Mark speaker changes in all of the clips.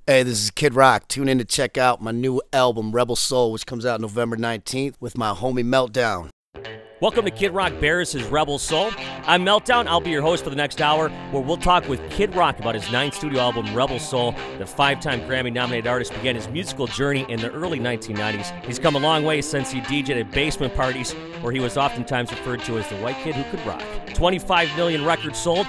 Speaker 1: Hey, this is Kid Rock. Tune in to check out my new album, Rebel Soul, which comes out November 19th with my homie Meltdown.
Speaker 2: Welcome to Kid Rock Bears' Rebel Soul. I'm Meltdown. I'll be your host for the next hour, where we'll talk with Kid Rock about his ninth studio album, Rebel Soul. The five-time Grammy-nominated artist began his musical journey in the early 1990s. He's come a long way since he DJ'd at basement parties, where he was oftentimes referred to as the white kid who could rock. 25 million records sold.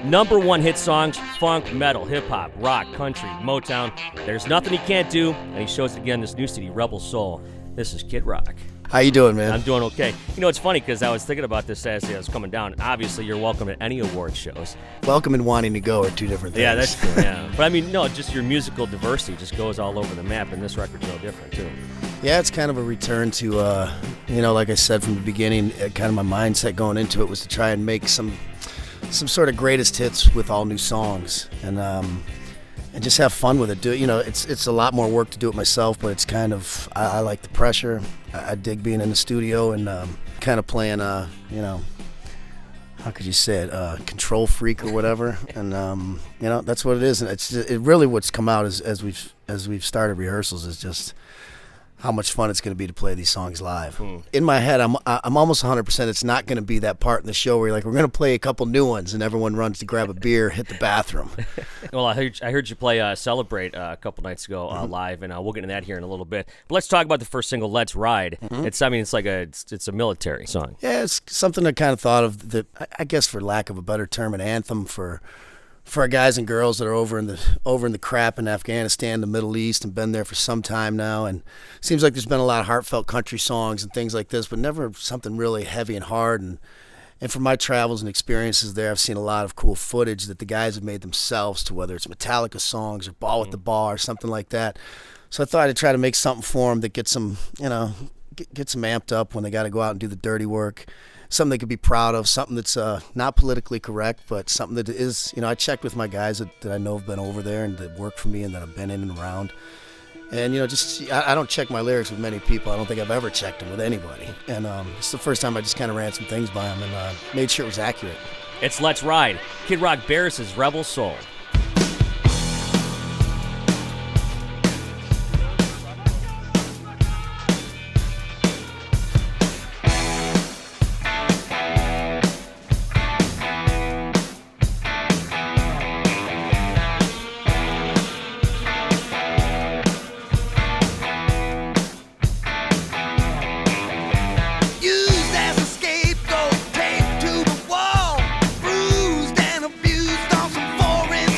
Speaker 2: #1 hit songs, funk, metal, hip-hop, rock, country, Motown. There's nothing he can't do, and he shows it again in this new CD, Rebel Soul. This is Kid Rock.
Speaker 1: How you doing, man?
Speaker 2: I'm doing okay. You know, it's funny because I was thinking about this as I was coming down. Obviously, you're welcome at any award shows.
Speaker 1: Welcome and wanting to go are two different things.
Speaker 2: Yeah, that's true, yeah. But I mean, no, just your musical diversity just goes all over the map, and this record's no different, too.
Speaker 1: Yeah, it's kind of a return to, like I said from the beginning, kind of my mindset going into it was to try and make some sort of greatest hits with all new songs, and just have fun with it. It's a lot more work to do it myself, but it's kind of I like the pressure. I dig being in the studio and kind of playing how could you say it, control freak or whatever, and that's what it is. And it really what's come out as we've started rehearsals is just how much fun it's going to be to play these songs live. In my head, I'm almost 100% it's not going to be that part in the show where you're like, we're going to play a couple new ones and everyone runs to grab a beer, hit the bathroom.
Speaker 2: Well, I heard you play Celebrate a couple nights ago live, and we'll get into that here in a little bit. But let's talk about the first single, Let's Ride. It's a military song.
Speaker 1: Yeah, it's something I kind of thought of, that I guess for lack of a better term, an anthem for our guys and girls that are over in the crap in Afghanistan, the Middle East, and been there for some time now. And it seems like there's been a lot of heartfelt country songs and things like this, but never something really heavy and hard. And from my travels and experiences there, I've seen a lot of cool footage that the guys have made themselves, to whether it's Metallica songs or Ball with the Bar or something like that. So I thought I'd try to make something for them that gets them, gets them amped up when they got to go out and do the dirty work. Something they could be proud of, something that's not politically correct, but something that is, I checked with my guys that I know have been over there and that work for me and that I've been in and around. And, I don't check my lyrics with many people. I don't think I've ever checked them with anybody. And it's the first time I just kind of ran some things by them and made sure it was accurate.
Speaker 2: It's Let's Ride. Kid Rock Bears' Rebel Soul.
Speaker 3: Scapegoat taped to the wall, bruised and abused on some foreign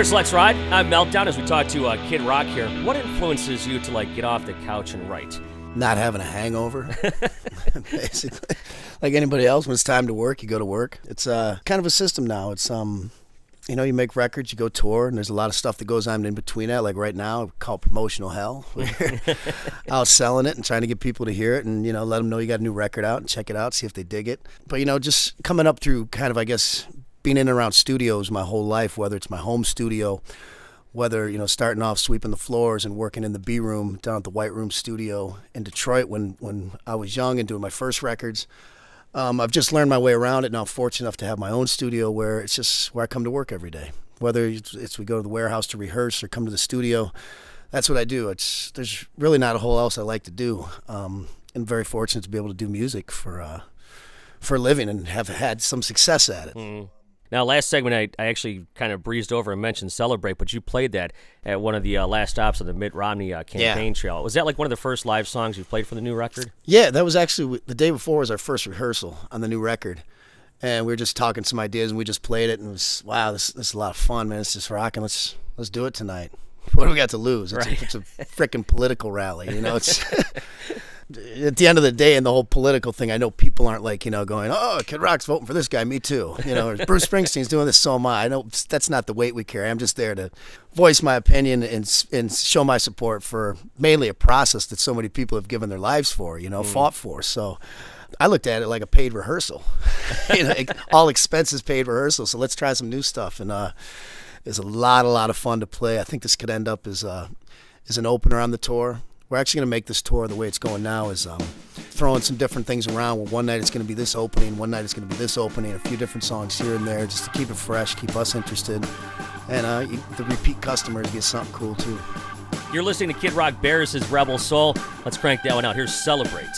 Speaker 2: There's Let's Ride. I'm Meltdown as we talk to Kid Rock here. What influences you to get off the couch and write?
Speaker 1: Not having a hangover, basically. Like anybody else, when it's time to work, you go to work. It's kind of a system now. It's you make records, you go tour, and there's a lot of stuff that goes on in between that. Like right now, we call it promotional hell. We're out selling it and trying to get people to hear it, and let them know you got a new record out and check it out, see if they dig it. But just coming up through kind of, I guess, being in and around studios my whole life, whether it's my home studio, whether starting off sweeping the floors and working in the B room down at the White Room studio in Detroit when I was young and doing my first records. I've just learned my way around it. Now I'm fortunate enough to have my own studio where it's just where I come to work every day. Whether it's we go to the warehouse to rehearse or come to the studio, that's what I do. There's really not a whole else I like to do. I'm very fortunate to be able to do music for a living and have had some success at it.
Speaker 2: Mm. Now, last segment, I actually kind of breezed over and mentioned Celebrate, but you played that at one of the last stops of the Mitt Romney campaign trail. Was that one of the first live songs you played for the new record?
Speaker 1: Yeah, that was actually the day before was our first rehearsal on the new record. And we were just talking some ideas, and we just played it, and it was, wow, this is a lot of fun, man. It's just rocking. Let's do it tonight. What do we got to lose? It's a freaking political rally, It's at the end of the day, and the whole political thing, I know people aren't going, oh, Kid Rock's voting for this guy, me too. Or Bruce Springsteen's doing this, so am I. I know that's not the weight we carry. I'm just there to voice my opinion and show my support for mainly a process that so many people have given their lives for, fought for. So I looked at it like a paid rehearsal, all expenses paid rehearsal. So let's try some new stuff. And it's a lot of fun to play. I think this could end up as an opener on the tour. We're actually going to make this tour the way it's going now is throwing some different things around. Well, one night it's going to be this opening, one night it's going to be this opening, a few different songs here and there just to keep it fresh, keep us interested, and the repeat customers get something cool too.
Speaker 2: You're listening to Kid Rock Bears' Rebel Soul. Let's crank that one out. Here's Celebrate.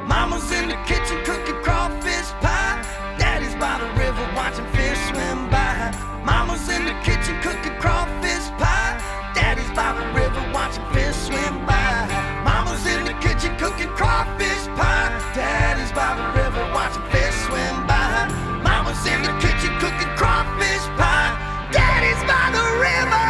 Speaker 3: Mama's in the kitchen cooking crawfish pie. Daddy's by the river watching fish swim by. Mama's in the kitchen cooking crawfish pie. Daddy's by the river watching fish swim by. Mama's in the kitchen cooking crawfish pie. Daddy's by the river watching fish swim by. Mama's in the kitchen cooking crawfish pie. Daddy's by the river.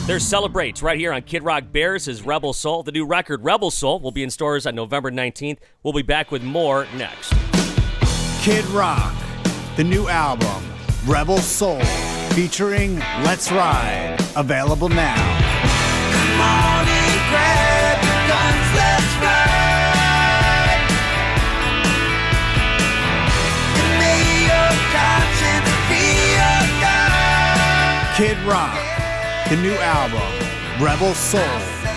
Speaker 2: There's Celebrate right here on Kid Rock Bears, his Rebel Soul. The new record, Rebel Soul, will be in stores on November 19th. We'll be back with more next.
Speaker 4: Kid Rock, the new album, Rebel Soul, featuring Let's Ride, available now.
Speaker 3: Come on and grab your guns, let's ride. And may your conscience be your guide.
Speaker 4: Kid Rock, the new album, Rebel Soul,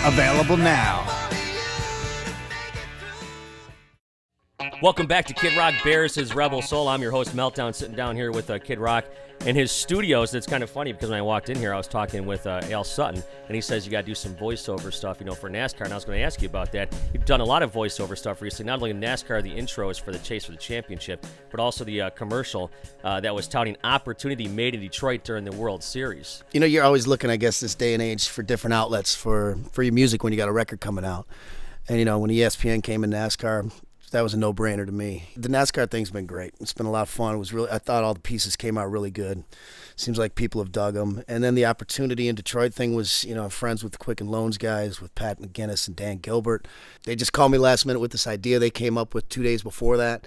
Speaker 4: available now.
Speaker 2: Welcome back to Kid Rock Bears, his Rebel Soul. I'm your host, Meltdown, sitting down here with Kid Rock in his studios. It's kind of funny because when I walked in here, I was talking with Al Sutton, and he says you got to do some voiceover stuff, you know, for NASCAR. And I was going to ask you about that. You've done a lot of voiceover stuff recently. Not only in NASCAR, the intro is for the Chase for the Championship, but also the commercial that was touting opportunity made in Detroit during the World Series.
Speaker 1: You know, you're always looking, I guess, this day and age for different outlets for your music when you got a record coming out. And, you know, when ESPN came in NASCAR, that was a no-brainer to me. The NASCAR thing's been great. It's been a lot of fun. It was really, I thought all the pieces came out really good. Seems like people have dug them. And then the opportunity in Detroit thing was, you know, I'm friends with the Quicken Loans guys, with Pat McGinnis and Dan Gilbert. They just called me last minute with this idea they came up with 2 days before that.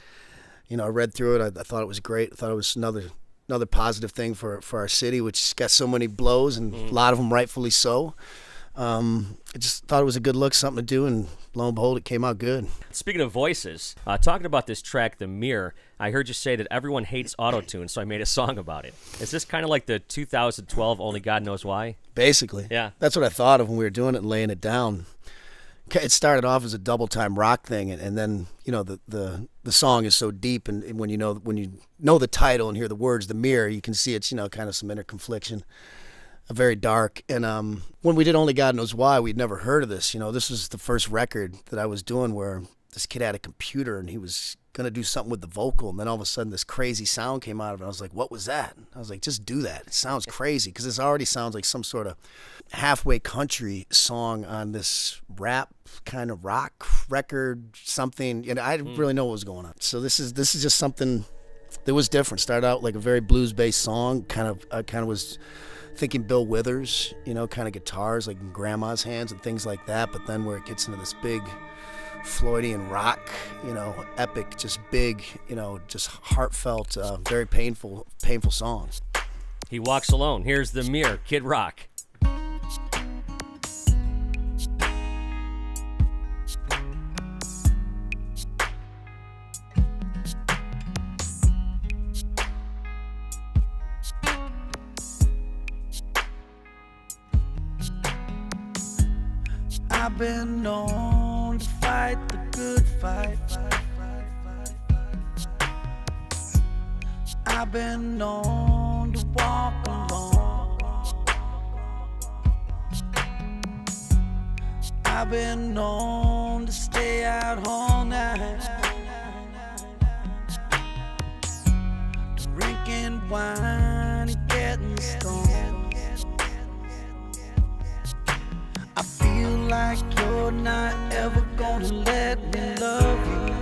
Speaker 1: You know, I read through it. I thought it was great. I thought it was another positive thing for our city, which got so many blows, and a lot of them rightfully so. I just thought it was a good look, something to do, and lo and behold, it came out good.
Speaker 2: Speaking of voices, talking about this track, The Mirror, I heard you say that everyone hates auto-tune, so I made a song about it. Is this kind of like the 2012 Only God Knows Why?
Speaker 1: Basically.
Speaker 2: Yeah.
Speaker 1: That's what I thought of when we were doing it and laying it down. It started off as a double-time rock thing, and then, you know, the song is so deep, and when you know the title and hear the words, The Mirror, you can see it's, you know, kind of some inner confliction. Very dark. And when we did Only God Knows Why, we'd never heard of this. You know, this was the first record that I was doing where this kid had a computer and he was going to do something with the vocal, and then all of a sudden this crazy sound came out of it. I was like, what was that? I was like, just do that. It sounds crazy, because this already sounds like some sort of halfway country song on this rap kind of rock record, something. And I didn't really know what was going on. So this is just something that was different. Started out like a very blues-based song. I kind of was thinking Bill Withers, you know, kind of guitars like in grandma's hands and things like that, but then where it gets into this big Floydian rock, you know, epic, just big, you know, just heartfelt, very painful song.
Speaker 2: He Walks Alone. Here's The Mirror, Kid Rock.
Speaker 3: I've been known to fight the good fight. I've been known to walk alone. I've been known to stay out all night, drinking wine and getting stoned. I feel like you're not ever gonna let me love you.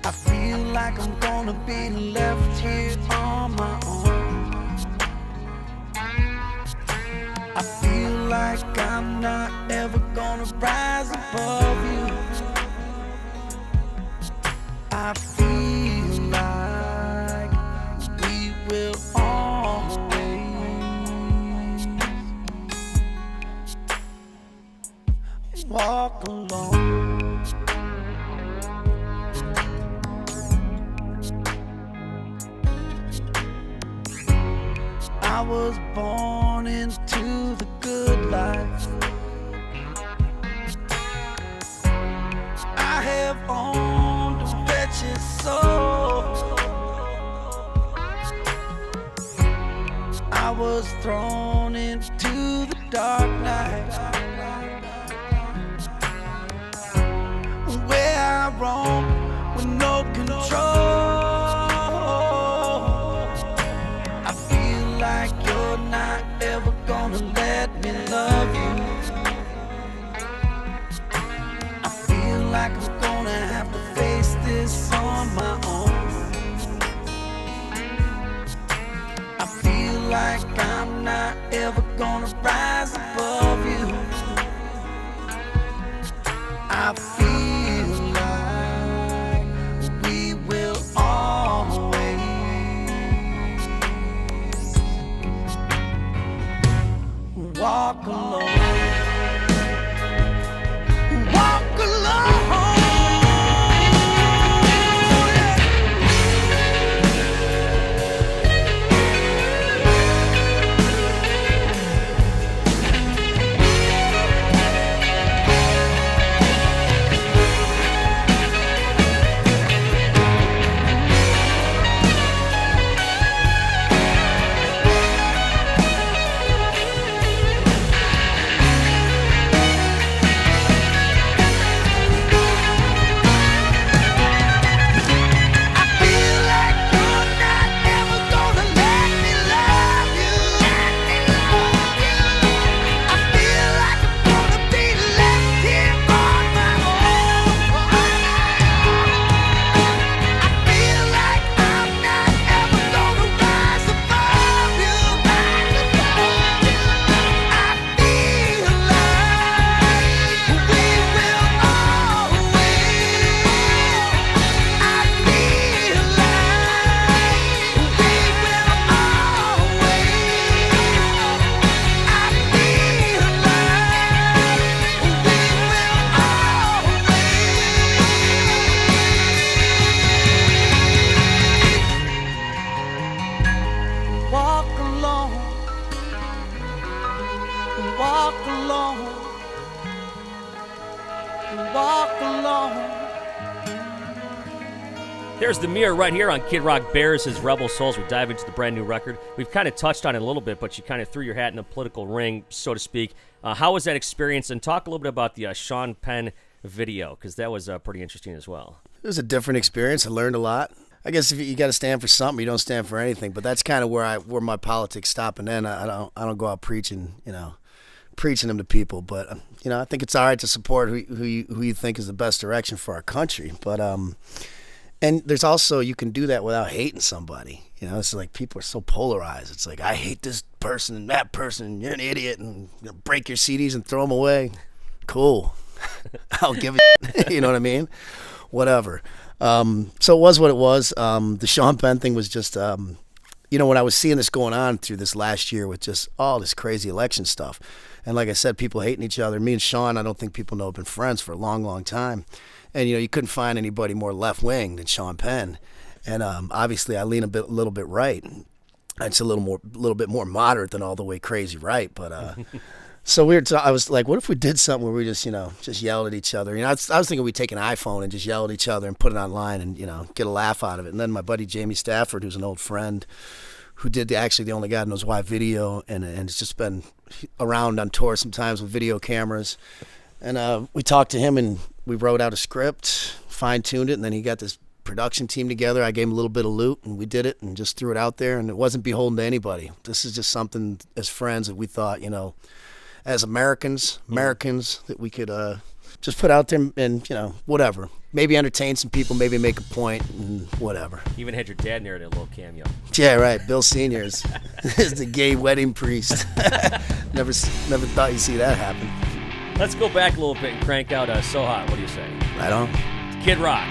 Speaker 3: I feel like I'm gonna be left here on my own. I feel like I'm not ever gonna rise above you. I feel like we will always walk alone. I was born into the good life. I have owned a wretched soul. I was thrown into the dark night, where I roam with no control. I feel like you're not ever gonna let me love you. I feel like I'm gonna have to face this on my own. I feel like I'm not ever gonna rise above you. I feel like we will always walk alone. Walk alone.
Speaker 2: There's the mirror right here on Kid Rock Bears, his Rebel Souls. We dive into the brand new record. We've kind of touched on it a little bit, but you kind of threw your hat in the political ring, so to speak. How was that experience? And talk a little bit about the Sean Penn video, because that was pretty interesting as well.
Speaker 1: It was a different experience. I learned a lot. I guess if you got to stand for something, you don't stand for anything. But that's kind of where my politics stop. And then I don't go out preaching them to people. But I think it's all right to support who you think is the best direction for our country. But and there's also, you can do that without hating somebody. It's like people are so polarized. It's like, I hate this person and that person. You're an idiot, and break your CDs and throw them away. Cool. I'll give it. You know what I mean? Whatever. So it was what it was. The Sean Penn thing was just, when I was seeing this going on through this last year with just all this crazy election stuff, and like I said, people hating each other. Me and Sean, I don't think people know, have been friends for a long, long time. And, you couldn't find anybody more left-wing than Sean Penn. And obviously I lean a little bit right. It's a little bit more moderate than all the way crazy right. But so I was like, what if we did something where we just yelled at each other? I was thinking we'd take an iPhone and just yell at each other and put it online and, get a laugh out of it. And then my buddy Jamie Stafford, who's an old friend, who did the Only God Knows Why video, and it's just been around on tour sometimes with video cameras. And we talked to him, and we wrote out a script, fine-tuned it, and then he got this production team together. I gave him a little bit of loot, and we did it and just threw it out there, and it wasn't beholden to anybody. This is just something as friends that we thought, as Americans, that we could just put out there and, whatever. Maybe entertain some people, maybe make a point, and whatever.
Speaker 2: You even had your dad narrate a little cameo.
Speaker 1: Yeah, right. Bill Sr. is the gay wedding priest. Never thought you'd see that happen.
Speaker 2: Let's go back a little bit and crank out So Hot. What do you say?
Speaker 1: Right on.
Speaker 2: Kid Rock.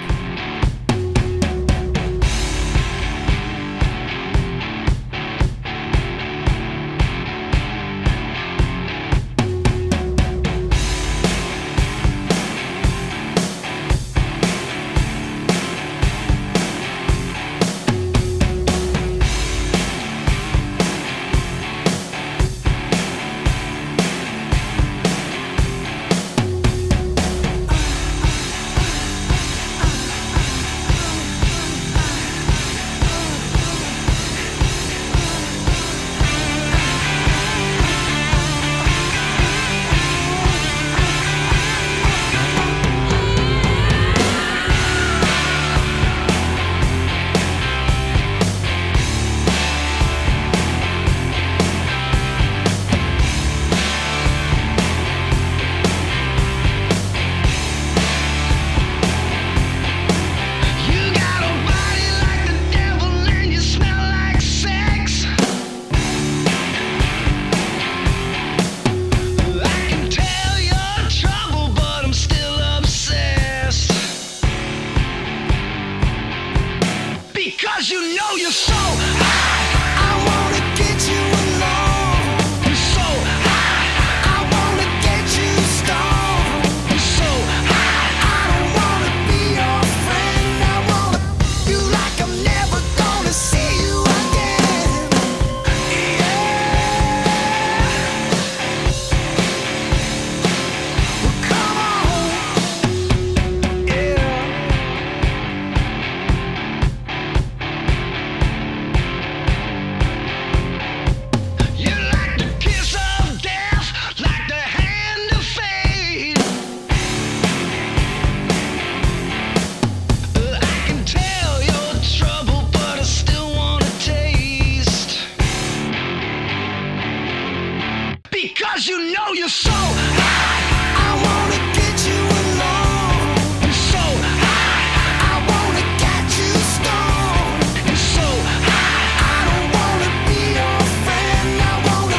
Speaker 3: so high, I wanna get you alone. You're so high, I wanna catch you stoned. You're so high, I don't wanna be your friend. I wanna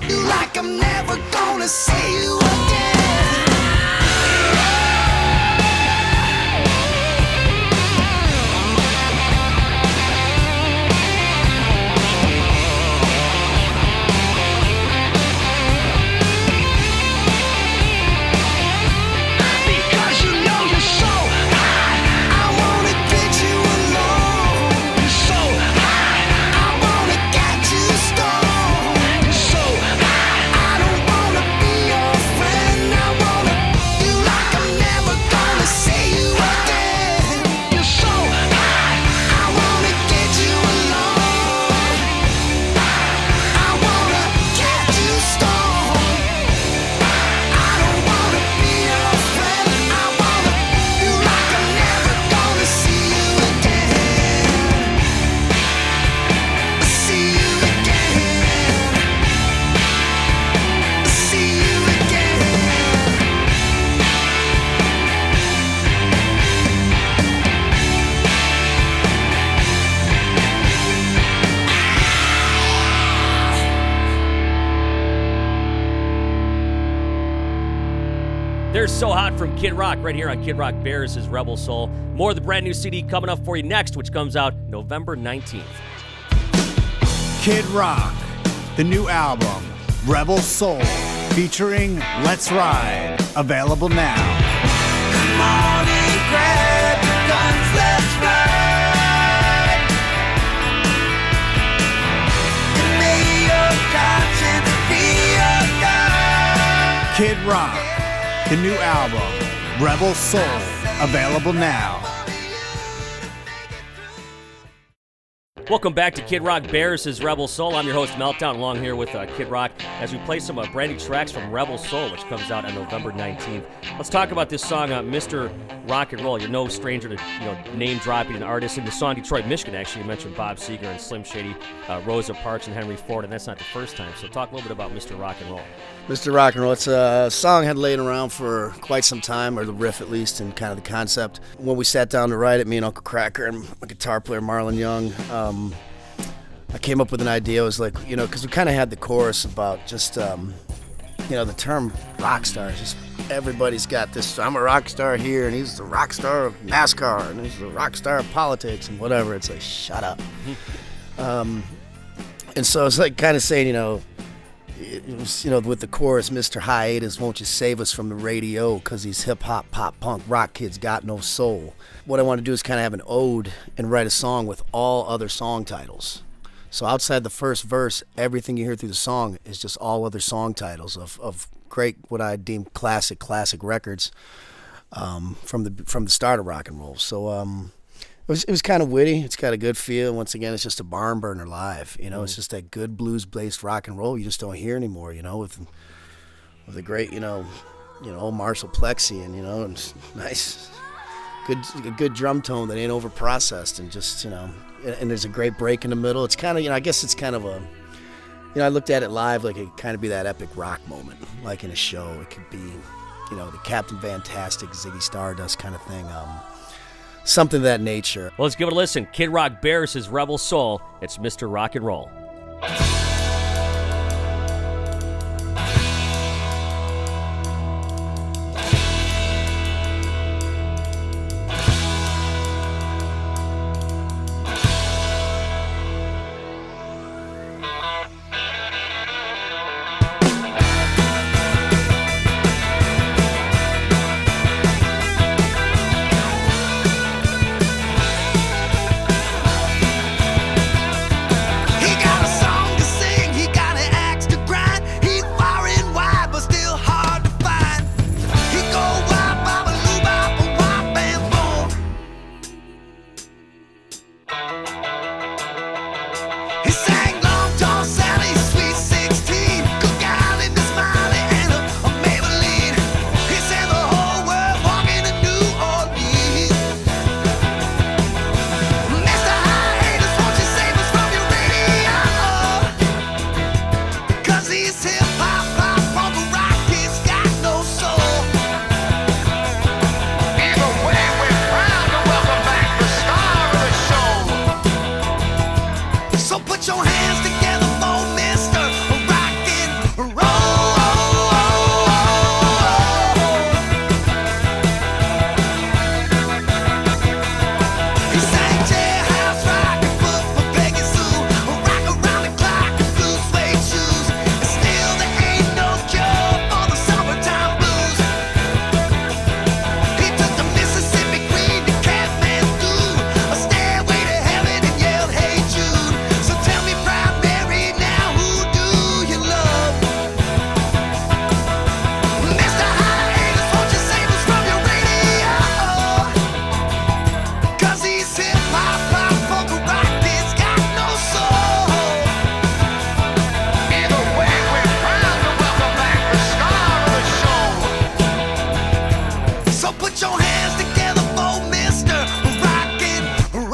Speaker 3: you like I'm never gonna see you again.
Speaker 2: They're So Hot from Kid Rock right here on Kid Rock Bears' Rebel Soul. More of the brand new CD coming up for you next, which comes out November 19th.
Speaker 4: Kid Rock, the new album, Rebel Soul, featuring Let's Ride, available now.
Speaker 3: Come on and grab your guns, let's ride. And may your conscience be your guide.
Speaker 4: Kid Rock, the new album, Rebel Soul, available now.
Speaker 2: Welcome back to Kid Rock Bears' Rebel Soul. I'm your host, Meltdown, along here with Kid Rock as we play some brand new tracks from Rebel Soul, which comes out on November 19th. Let's talk about this song, Mr. Rock and Roll. You're no stranger to name dropping an artist. In the song Detroit, Michigan, actually, you mentioned Bob Seger and Slim Shady, Rosa Parks and Henry Ford, and that's not the first time. So talk a little bit about Mr. Rock and Roll.
Speaker 1: Mr. Rock and Roll, it's a song had laid around for quite some time, or the riff at least, and kind of the concept. When we sat down to write it, me and Uncle Cracker and my guitar player Marlon Young, I came up with an idea. It was like, because we kind of had the chorus about just, the term rock star. Just everybody's got this, I'm a rock star here, and he's the rock star of NASCAR, and he's the rock star of politics, and whatever. It's like, shut up. And so it's like kind of saying, it was, with the chorus, Mr. Hiatus, won't you save us from the radio, because these hip-hop, pop-punk rock kids got no soul. What I want to do is kind of have an ode and write a song with all other song titles. So outside the first verse, everything you hear through the song is just all other song titles of great, what I deem classic records from the start of rock and roll. So it was kind of witty. It's got a good feel. Once again, it's just a barn burner live. It's just that good blues-based rock and roll you just don't hear anymore. With the great, old Marshall Plexi and and nice, good drum tone that ain't overprocessed and just and there's a great break in the middle. It's kind of I guess it's kind of a I looked at it live like it could kind of be that epic rock moment, like in a show. It could be the Captain Fantastic, Ziggy Stardust kind of thing. Something of that nature.
Speaker 2: Well, let's give it a listen. Kid Rock Bears' Rebel Soul. It's Mr. Rock and Roll.
Speaker 3: Hip hop, pop, punk, rock, together for Mr. Rock and Roll. He sang jailhouse rock and foot for Peggy Sue, rock around the clock and blue suede shoes. And still there ain't no cure for the summertime blues. He took the Mississippi Queen to Kathmandu, a stairway to heaven, and yelled, "Hey Jude." So tell me, Proud Mary, now who do you love? Mr. Hiatus, won't you save us from your radio? 'Cause he's hip-hop, pop, polka rock, it's got no soul. Either way, we're proud to welcome back the star of the show. So put your hands together for Mr. Rock and Roll.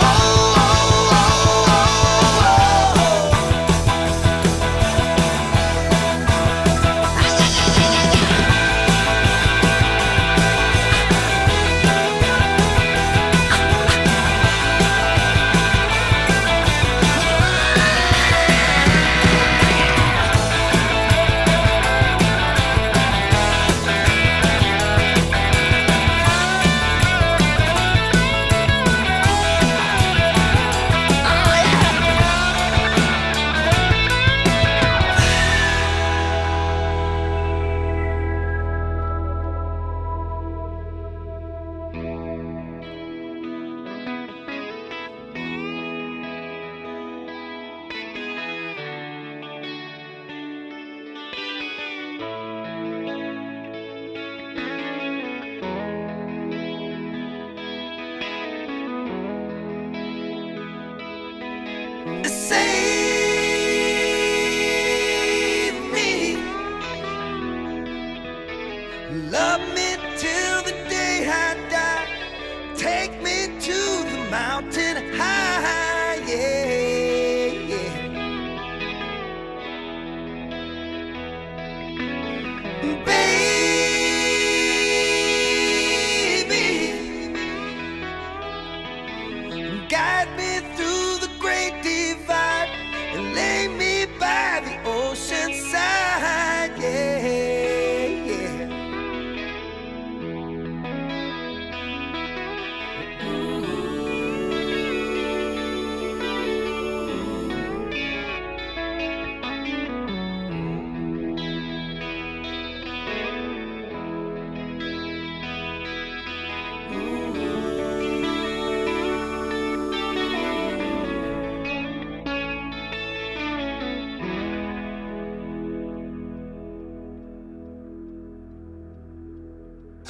Speaker 3: Save me, love me till the day I die, take me to the mountain high, yeah, yeah. Baby, guide me through the great divide and lay me by the ocean side, yeah, yeah.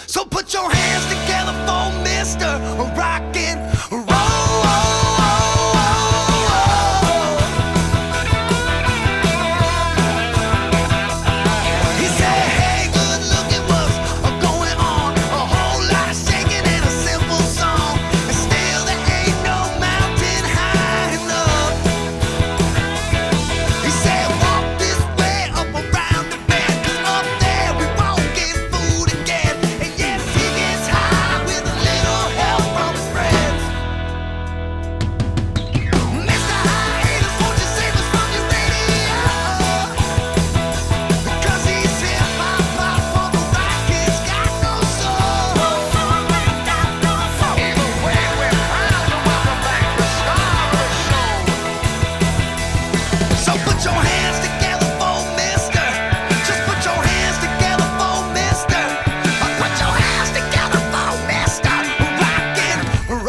Speaker 3: So put your hands together for Mr. Rock and Roll. He said, "Hey, good looking, what's going on? A whole lot of shaking and a simple song. And still there ain't no mountain high enough." He said, "Walk this way up around the bend, 'cause up there we won't get food again." And yes, he gets high with a little help from his friends. Mr. Hiatus, won't you save us from your radio? 'Cause he's hip-hop, pop, polka rock, it's got no soul. Either way, we're proud to welcome back the star of the show. So put your hands together for Mr. Just put your hands together for Mr. Put your hands together for Mr. Rock and Roll.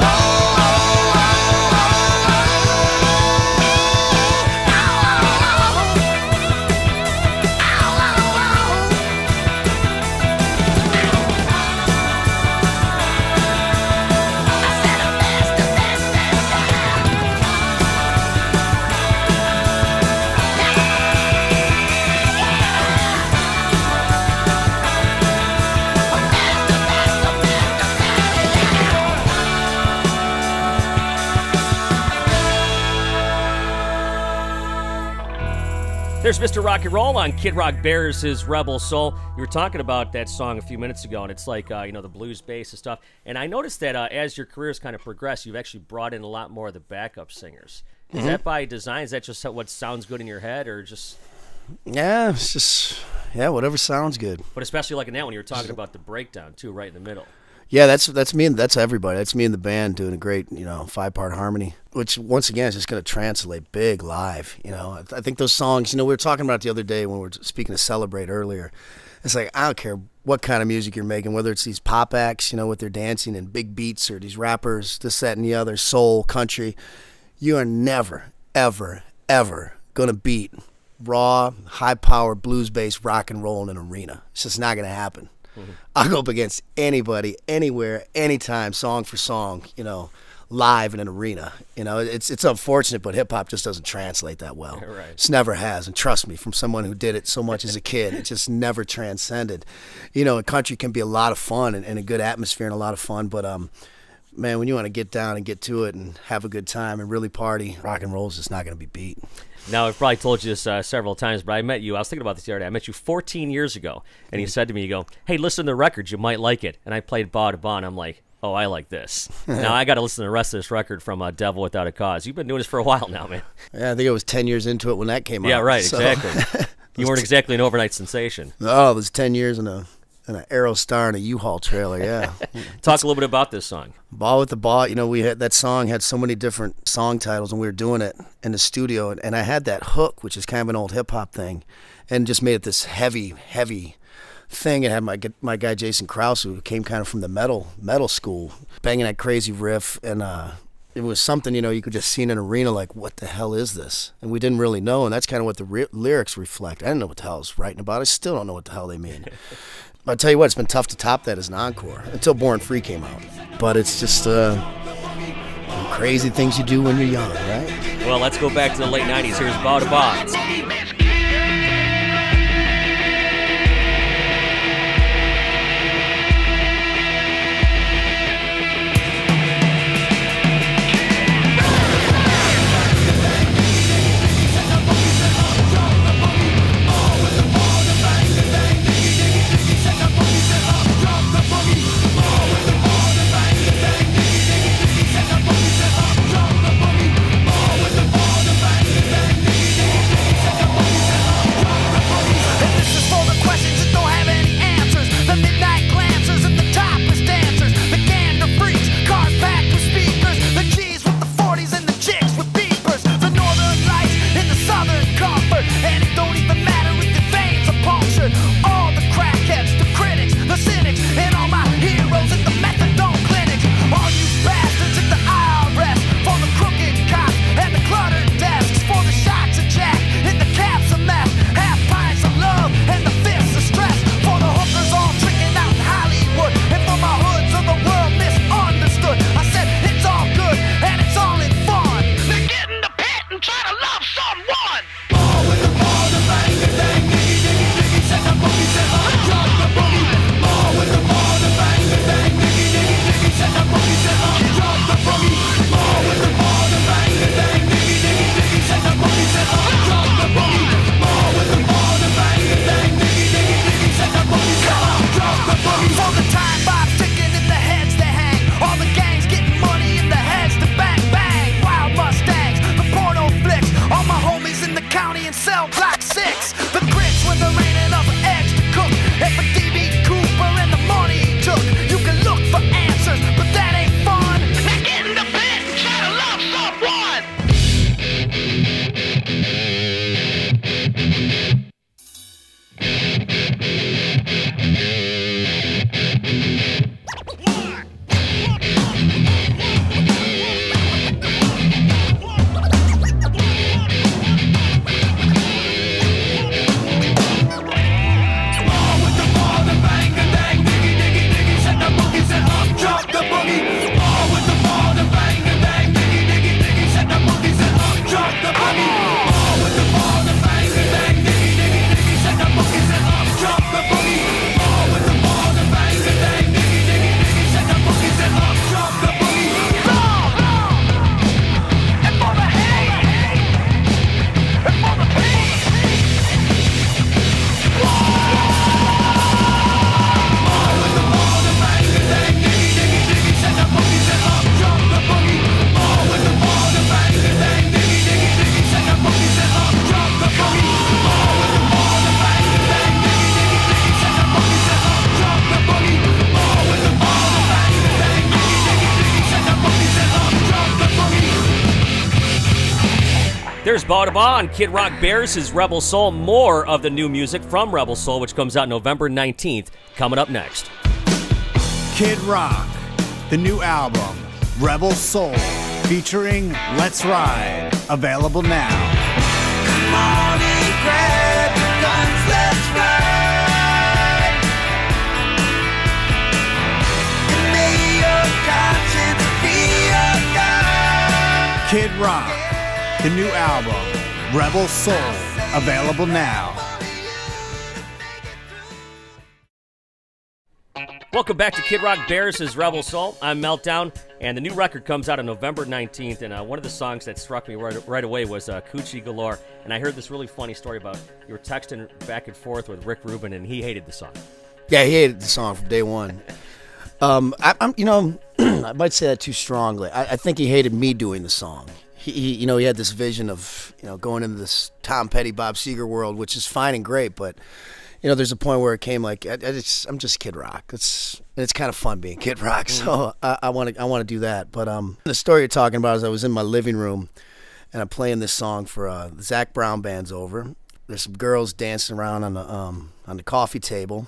Speaker 2: There's Mr. Rock and Roll on Kid Rock Bears, his Rebel Soul. You were talking about that song a few minutes ago, and it's like, the blues bass and stuff. And I noticed that as your career's kind of progressed, you've actually brought in a lot more of the backup singers. Is that by design? Is that just what sounds good in your head, or just?
Speaker 1: Yeah, it's just whatever sounds good.
Speaker 2: But especially like in that one, you were talking about the breakdown too, right in the middle.
Speaker 1: Yeah, that's me and that's everybody. That's me and the band doing a great 5-part harmony, which once again is just going to translate big live. I think those songs. We were talking about it the other day when we were speaking to Celebrate earlier. It's like, I don't care what kind of music you're making, whether it's these pop acts, with their dancing and big beats, or these rappers, this, that, and the other, soul, country. You are never, ever, ever going to beat raw, high-power, blues-based rock and roll in an arena. It's just not going to happen. Mm-hmm. I'll go up against anybody, anywhere, anytime, song for song, live in an arena. It's unfortunate, but hip-hop just doesn't translate that well.
Speaker 2: Right.
Speaker 1: It never has. And trust me, from someone who did it so much as a kid, it just never transcended. Country can be a lot of fun and a good atmosphere and a lot of fun, but man, when you want to get down and get to it and have a good time and really party, rock and roll is just not going to be beat.
Speaker 2: Now, I've probably told you this several times, but I met you. I was thinking about this the other day. I met you 14 years ago, and you said to me, you go, hey, listen to the records. You might like it. And I played Ba Da Ba, and I'm like, oh, I like this. Now I got to listen to the rest of this record from Devil Without a Cause. You've been doing this for a while now, man.
Speaker 1: Yeah, I think I was 10 years into it when that came out.
Speaker 2: Yeah, right, exactly. You weren't exactly an overnight sensation.
Speaker 1: Oh, it was 10 years in an Aerostar and a U-Haul trailer, yeah.
Speaker 2: Talk a little bit about this song.
Speaker 1: Ball with the Ball, we had that song had so many different song titles, and we were doing it in the studio, and I had that hook, which is kind of an old hip-hop thing, and just made it this heavy thing. It had my guy Jason Krause, who came kind of from the metal school, banging that crazy riff, and it was something, you could just see in an arena like, what the hell is this? And we didn't really know, and that's kind of what the lyrics reflect. I didn't know what the hell I was writing about. I still don't know what the hell they mean. But I'll tell you what, it's been tough to top that as an encore until Born Free came out. But it's just crazy things you do when you're young, right?
Speaker 2: Well, let's go back to the late 90s. Here's Ba Da Ba. There's Ba Da Ba on Kid Rock Bears, his Rebel Soul. More of the new music from Rebel Soul, which comes out November 19th, coming up next.
Speaker 4: Kid Rock, the new album, Rebel Soul, featuring Let's Ride, available now.
Speaker 3: Come on and grab your guns, let's ride. And may your conscience be your guide.
Speaker 4: Kid Rock, the new album, Rebel Soul, available now.
Speaker 2: Welcome back to Kid Rock Bears, his Rebel Soul. I'm Meltdown, and the new record comes out on November 19th, and one of the songs that struck me right away was Coochie Galore, and I heard this really funny story about you were texting back and forth with Rick Rubin, and he hated the song.
Speaker 1: Yeah, he hated the song from day one. I'm I might say that too strongly. I think he hated me doing the song. He had this vision of, going into this Tom Petty, Bob Seger world, which is fine and great, but there's a point where it came like I'm just Kid Rock. It's kind of fun being Kid Rock, so I want to do that. But the story you're talking about is I was in my living room and I'm playing this song for the Zac Brown band's over. There's some girls dancing around on the coffee table,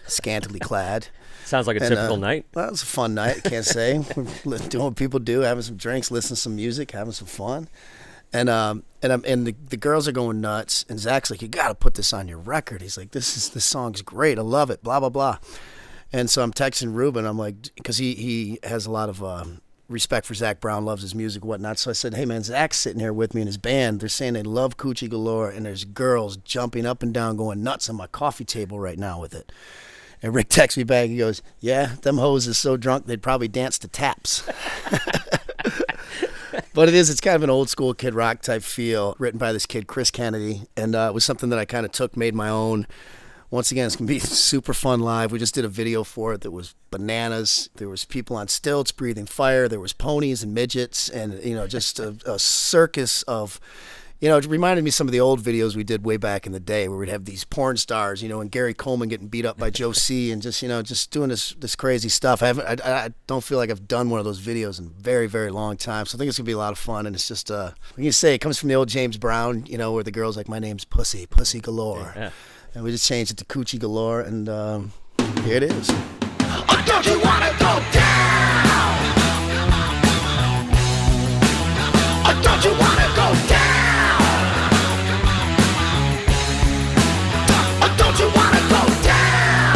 Speaker 1: scantily clad.
Speaker 2: Sounds like a typical night.
Speaker 1: Well, it was a fun night, I can't say. We're doing what people do, having some drinks, listening to some music, having some fun. And the girls are going nuts, and Zach's like, "You got to put this on your record." He's like, "This song's great. I love it." Blah blah blah. And so I'm texting Ruben. I'm like, because he has a lot of respect for Zac Brown, loves his music, whatnot. So I said, "Hey man, Zach's sitting here with me and his band. They're saying they love Coochie Galore, and there's girls jumping up and down, going nuts on my coffee table right now with it." And Rick texts me back. He goes, "Yeah, them hoes is so drunk they'd probably dance to taps." But it's kind of an old school Kid Rock type feel, written by this kid, Chris Kennedy. And it was something that I kind of made my own. Once again, it's going to be super fun live. We just did a video for it that was bananas. There was people on stilts breathing fire. There was ponies and midgets and, just a circus of... it reminded me of some of the old videos we did way back in the day where we'd have these porn stars, and Gary Coleman getting beat up by Joe C. and just doing this crazy stuff. I don't feel like I've done one of those videos in a very, very long time. So I think it's going to be a lot of fun. And it's just, like you say, it comes from the old James Brown, where the girl's like, "My name's Pussy Galore." Yeah. And we just changed it to Coochie Galore. And here it is.
Speaker 3: Oh, don't you want to go down? Oh, don't you want to go down? Don't you wanna go down?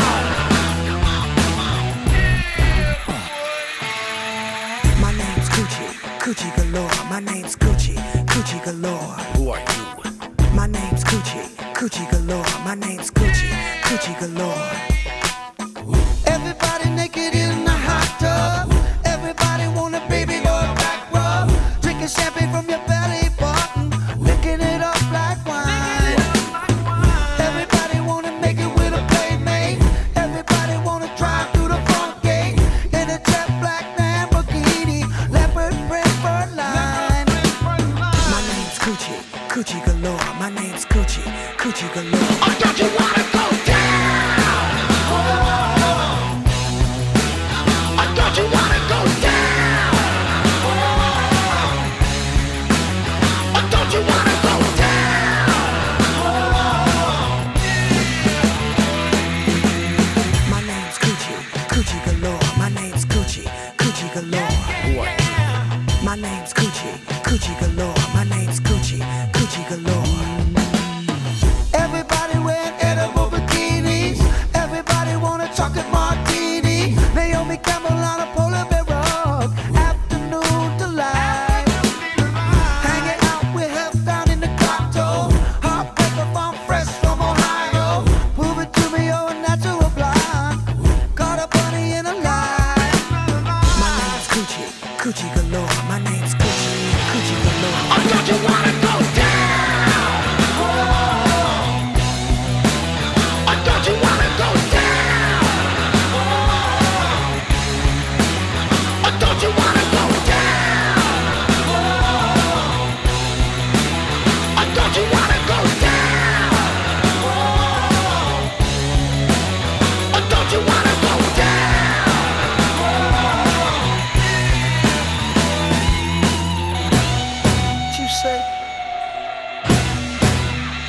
Speaker 3: My name's Coochie Galore. My name's Coochie Galore.
Speaker 1: Who are you?
Speaker 3: My name's Coochie Galore. My name's Coochie Galore. Everybody naked in the hot tub. Everybody want a baby boy back rub. Drinking champagne from your belly button, licking it up like wine. Coochie Galore, my name's Coochie Galore. Oh, don't you wanna go down? Oh, don't you wanna go down? Oh, don't you wanna go down? My name's Coochie Galore. My name's Coochie Galore.
Speaker 1: Who are you?
Speaker 3: My name's Coochie Galore. My name's Coochie Galore. Everybody wearing edible bikinis.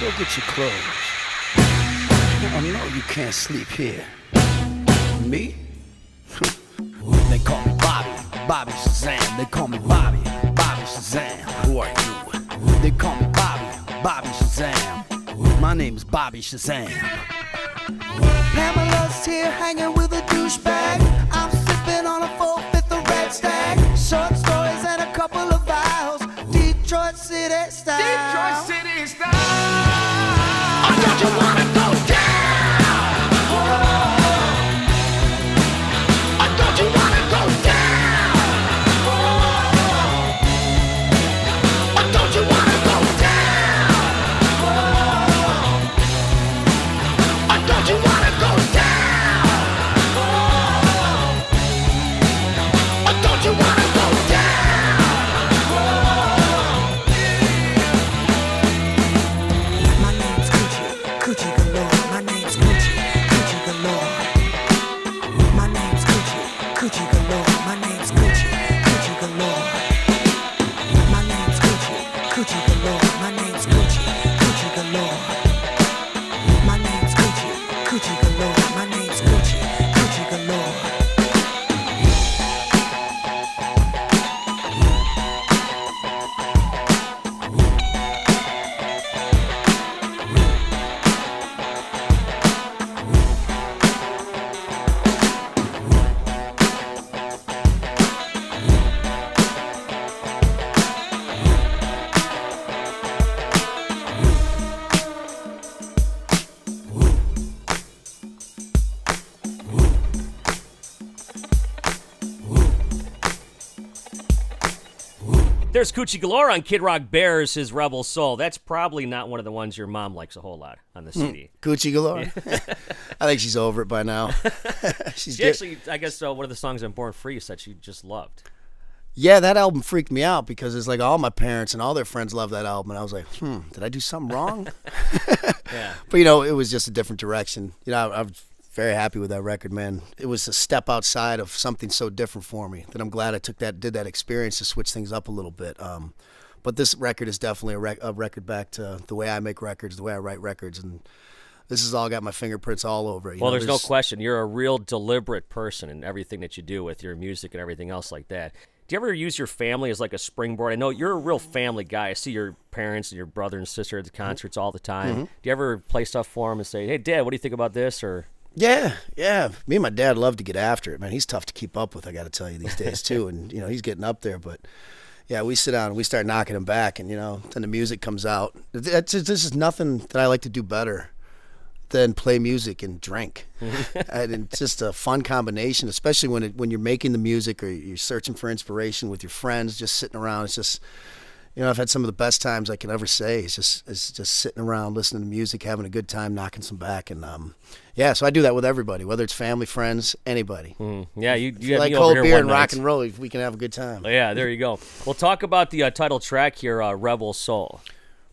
Speaker 1: Go get your clothes. I know you can't sleep here. Me? They call me Bobby, Bobby Shazam. They call me Bobby, Bobby Shazam. Who are you? They call me Bobby, Bobby Shazam. My name's Bobby Shazam.
Speaker 3: Pamela's here hanging with a douchebag. I'm sipping on a 4/5 of Red Stag. Short stories and a couple of vials. Detroit City style. Detroit City style. Oh, don't you wanna go down? Oh, don't you wanna go down? Oh, don't you wanna go down? Oh, don't you wanna go down? Oh, don't you wanna go down? My name's Coochie, Coochie galore. My name's Coochie, Coochie galore. My name's Coochie, Coochie galore. My name's Coochie, Coochie galore. My name's Coochie, Coochie galore. My name's Coochie, Coochie galore. My name's Coochie, Coochie galore. My name's Coochie, Coochie galore.
Speaker 2: There's Coochie Galore on Kid Rock Bears, his Rebel Soul. That's probably not one of the ones your mom likes a whole lot on the CD.
Speaker 1: Coochie galore. I think she's over it by now. She's
Speaker 2: She actually, I guess, one of the songs on Born Free you said she just loved.
Speaker 1: Yeah, that album freaked me out because it's like all my parents and all their friends love that album, and I was like, did I do something wrong?
Speaker 2: Yeah.
Speaker 1: But you know, it was just a different direction. You know, I was very happy with that record, man. It was a step outside of something so different for me that I'm glad I did that experience to switch things up a little bit. But this record is definitely a record back to the way I make records, the way I write records, and this has all got my fingerprints all over it.
Speaker 2: Well, there's no question. You're a real deliberate person in everything that you do with your music and everything else like that. Do you ever use your family as like a springboard? I know you're a real family guy. I see your parents and your brother and sister at the concerts all the time. Do you ever play stuff for them and say, hey, Dad, what do you think about this? Or
Speaker 1: Yeah. Me and my dad love to get after it, man. He's tough to keep up with, I got to tell you, these days, too. And, you know, he's getting up there. But, yeah, we sit down and we start knocking him back. And, you know, then the music comes out. This is nothing that I like to do better than play music and drink. And it's just a fun combination, especially when you're making the music or you're searching for inspiration with your friends, just sitting around. It's just, you know, I've had some of the best times I can ever say. It's just sitting around, listening to music, having a good time, knocking some back. And, yeah, so I do that with everybody, whether it's family, friends, anybody.
Speaker 2: Yeah, you have
Speaker 1: like
Speaker 2: me
Speaker 1: cold
Speaker 2: over here
Speaker 1: beer
Speaker 2: one
Speaker 1: and
Speaker 2: night.
Speaker 1: rock and roll, if we can have a good time.
Speaker 2: Yeah, there you go. We'll talk about the title track here, Rebel Soul.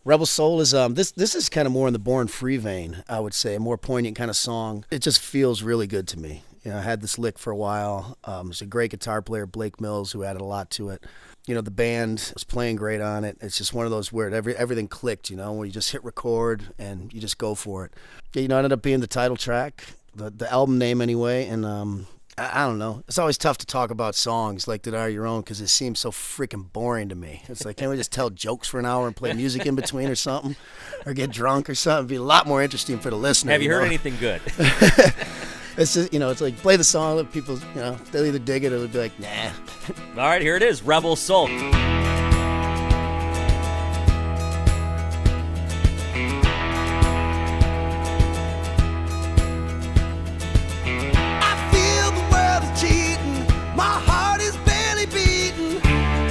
Speaker 1: Rebel Soul is this is kind of more in the Born Free vein, I would say, a more poignant kind of song. It just feels really good to me. You know, I had this lick for a while. There's a great guitar player, Blake Mills, who added a lot to it. You know, the band was playing great on it. It's just one of those where everything clicked, you know, where you just hit record and you just go for it. You know, it ended up being the title track, the album name anyway, and I don't know. It's always tough to talk about songs like that are your own because it seems so freaking boring to me. It's like, can't we just tell jokes for an hour and play music in between or something? Or get drunk or something? It'd be a lot more interesting for the listener.
Speaker 2: Have you heard
Speaker 1: know?
Speaker 2: anything good?
Speaker 1: It's just, you know, it's like play the song, let people, you know, they'll either dig it or they'll be like, nah.
Speaker 2: All right, here it is, Rebel Soul.
Speaker 3: I feel the world is cheating. My heart is barely beating.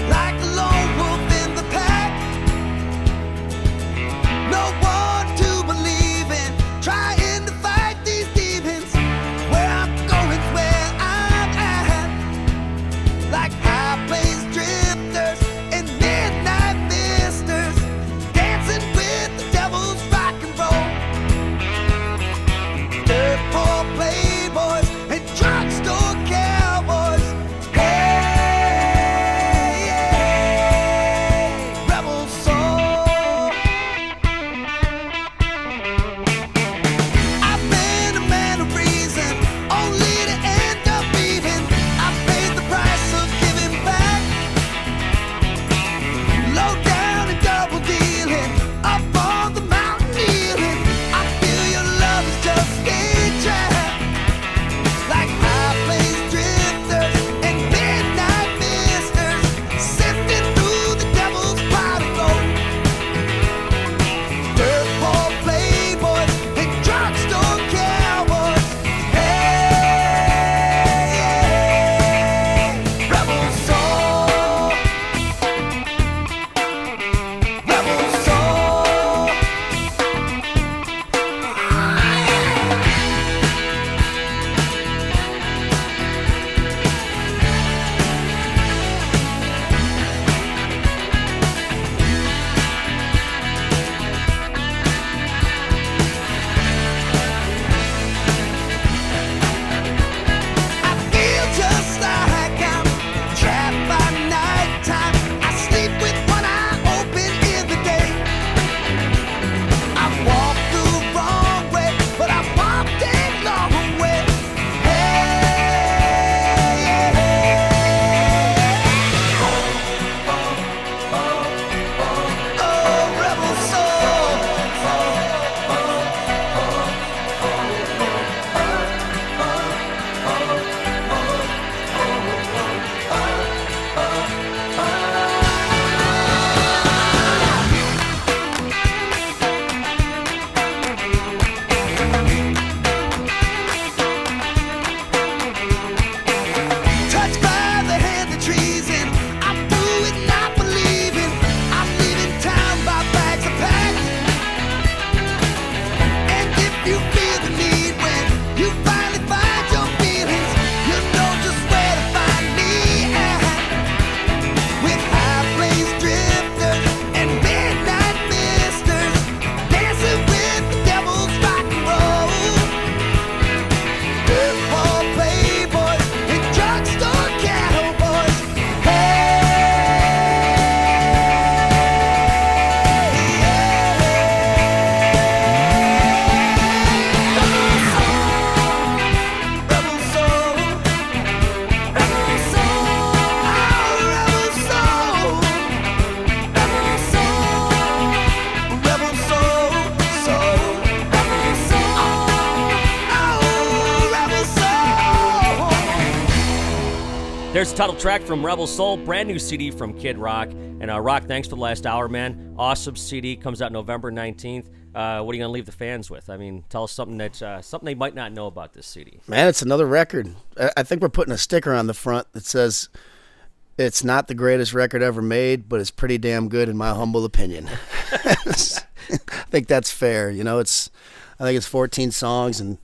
Speaker 3: Like a lone wolf in the pack. No one to believe in. Trying to fight these demons. Where I'm going's where I'm at. Like high plains drifters.
Speaker 2: There's the title track from Rebel Soul, brand new CD from Kid Rock. And Rock, thanks for the last hour, man. Awesome CD, comes out November 19th. What are you going to leave the fans with? I mean, tell us something something they might not know about this CD.
Speaker 1: Man, it's another record. I think we're putting a sticker on the front that says, "It's not the greatest record ever made, but it's pretty damn good in my humble opinion." I think that's fair. You know, I think it's 14 songs, and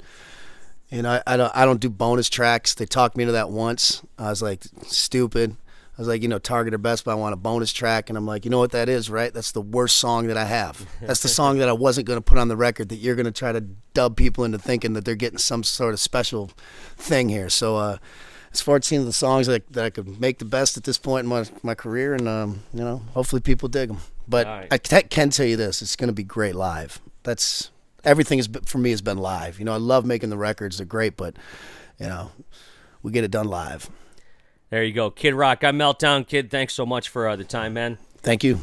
Speaker 1: you know, I don't do bonus tracks. They talked me into that once. I was like, stupid. I was like, you know, Target or Best Buy, I want a bonus track. And I'm like, you know what that is, right? That's the worst song that I have. That's the song that I wasn't going to put on the record that you're going to try to dub people into thinking that they're getting some sort of special thing here. So it's 14 of the songs that I could make the best at this point in my career. And, you know, hopefully people dig them. But
Speaker 2: right.
Speaker 1: I can tell you this, it's going to be great live. Everything for me has been live. You know, I love making the records. They're great, but, you know, we get it done live.
Speaker 2: There you go. Kid Rock. I'm Meltdown. Kid, thanks so much for the time, man.
Speaker 1: Thank you.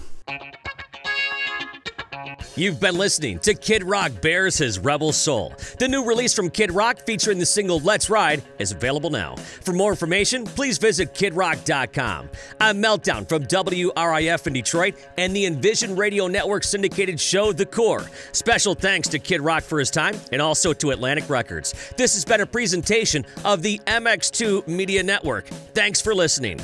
Speaker 2: You've been listening to Kid Rock Bears His Rebel Soul. The new release from Kid Rock featuring the single Let's Ride is available now. For more information, please visit kidrock.com. I'm Meltdown from WRIF in Detroit and the Envision Radio Network syndicated show The Core. Special thanks to Kid Rock for his time and also to Atlantic Records. This has been a presentation of the MX2 Media Network. Thanks for listening.